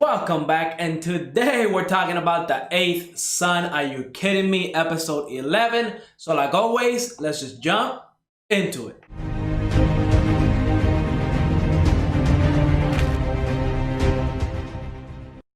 Welcome back, and today we're talking about the eighth son. Are you kidding me? Episode 11. So like always, let's just jump into it.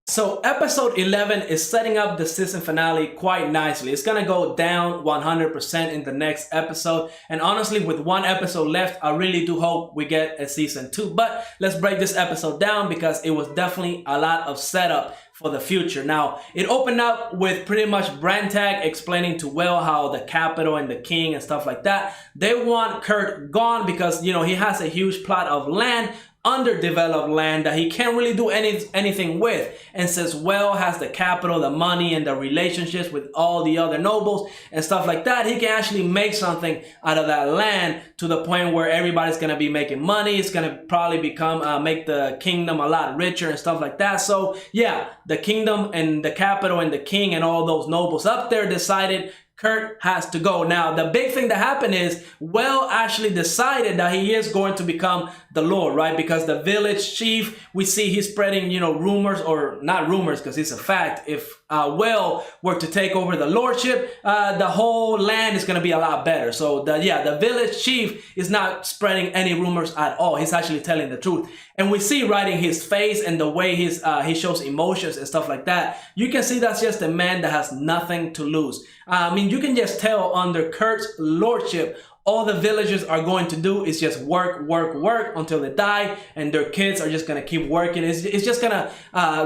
So episode 11 is setting up the season finale quite nicely. It's gonna go down 100% in the next episode. And honestly, with one episode left, I really do hope we get a season 2. But let's break this episode down because it was definitely a lot of setup for the future. Now, it opened up with pretty much Brantag explaining to Will how the capital and the king and stuff like that, they want Kurt gone because, you know, he has a huge plot of land, underdeveloped land that he can't really do anything with, and since Will has the capital, the money, and the relationships with all the other nobles and stuff like that, he can actually make something out of that land to the point where everybody's gonna be making money. It's gonna probably become make the kingdom a lot richer and stuff like that. So yeah, the kingdom and the capital and the king and all those nobles up there decided Kurt has to go. Now, the big thing that happened is Will actually decided that he is going to become the Lord, right? Because the village chief, we see he's spreading, you know, rumors, or not rumors because it's a fact. If Will were to take over the lordship, the whole land is going to be a lot better. So the village chief is not spreading any rumors at all. He's actually telling the truth. And we see right in his face and the way he shows emotions and stuff like that, you can see that's just a man that has nothing to lose. I mean, you can just tell under Kurt's lordship, all the villagers are going to do is just work until they die, and their kids are just gonna keep working. It's just gonna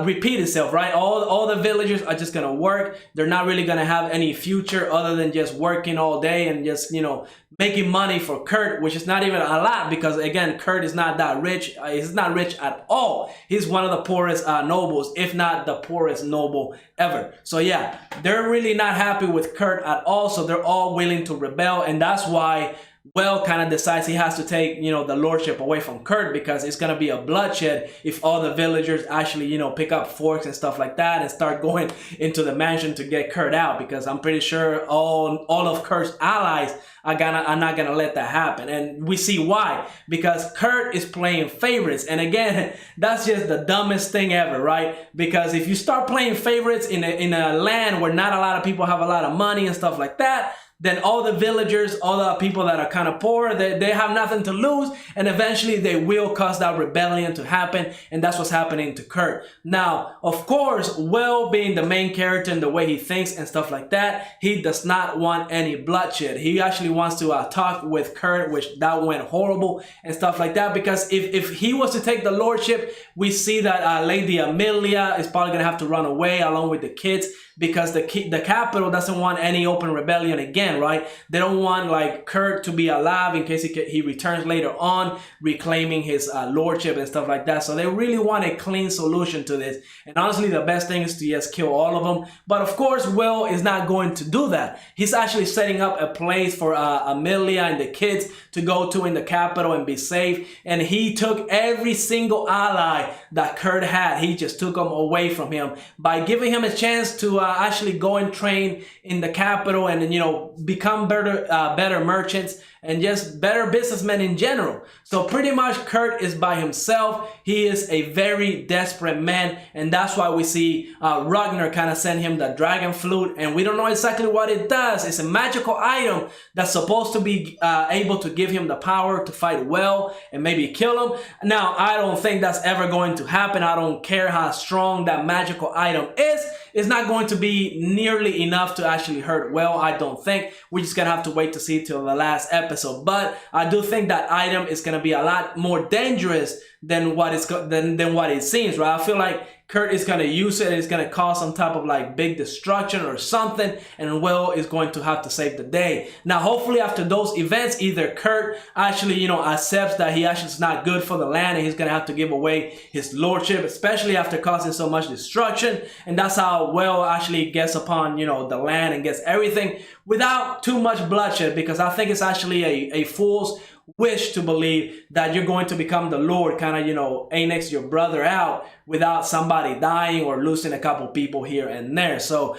repeat itself, right? All the villagers are just gonna work. They're not really gonna have any future other than just working all day and just, you know, making money for Kurt, which is not even a lot because, again, Kurt is not that rich. He's not rich at all. He's one of the poorest nobles, if not the poorest noble ever. So yeah, they're really not happy with Kurt at all. So they're all willing to rebel, and that's why Will kind of decides he has to take, you know, the lordship away from Kurt, because it's going to be a bloodshed if all the villagers actually, you know, pick up forks and stuff like that and start going into the mansion to get Kurt out, because I'm pretty sure all of Kurt's allies are not gonna let that happen. And we see why, because Kurt is playing favorites. And again, that's just the dumbest thing ever, right? Because if you start playing favorites in a land where not a lot of people have a lot of money and stuff like that, then all the villagers, all the people that are kind of poor, they have nothing to lose, and eventually they will cause that rebellion to happen, and that's what's happening to Kurt. Now, of course, Will being the main character and the way he thinks and stuff like that, he does not want any bloodshed. He actually wants to talk with Kurt, which that went horrible and stuff like that, because if he was to take the lordship, we see that Lady Amelia is probably gonna have to run away along with the kids, because the capital doesn't want any open rebellion again, right? They don't want like Kurt to be alive in case he returns later on, reclaiming his lordship and stuff like that. So they really want a clean solution to this. And honestly, the best thing is to just kill all of them. But of course, Will is not going to do that. He's actually setting up a place for Amelia and the kids to go to in the capital and be safe. And he took every single ally that Kurt had. He just took them away from him by giving him a chance to actually go and train in the capital and, you know, become better merchants and just better businessmen in general. So pretty much Kurt is by himself. He is a very desperate man, and that's why we see Ragnar kind of send him the dragon flute, and we don't know exactly what it does. It's a magical item that's supposed to be able to give him the power to fight well and maybe kill him. Now, I don't think that's ever going to happen. I don't care how strong that magical item is. It's not going to be nearly enough to actually hurt Will, I don't think. We're just gonna have to wait to see till the last episode. But I do think that item is gonna be a lot more dangerous than what it seems, right? I feel like Kurt is gonna use it, it's gonna cause some type of like big destruction or something, and Will is going to have to save the day. Now, hopefully after those events, either Kurt actually, you know, accepts that he actually is not good for the land and he's gonna have to give away his lordship, especially after causing so much destruction, and that's how Will actually gets upon, you know, the land and gets everything without too much bloodshed, because I think it's actually a fool's wish to believe that you're going to become the Lord, kind of, you know, annex your brother out without somebody dying or losing a couple people here and there. So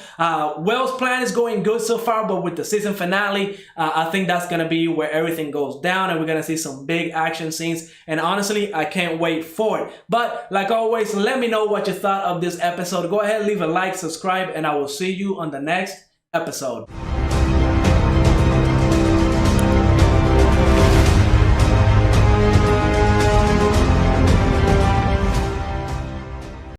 Will's plan is going good so far, but with the season finale, I think that's going to be where everything goes down and we're going to see some big action scenes. And honestly, I can't wait for it. But like always, let me know what you thought of this episode. Go ahead, leave a like, subscribe, and I will see you on the next episode.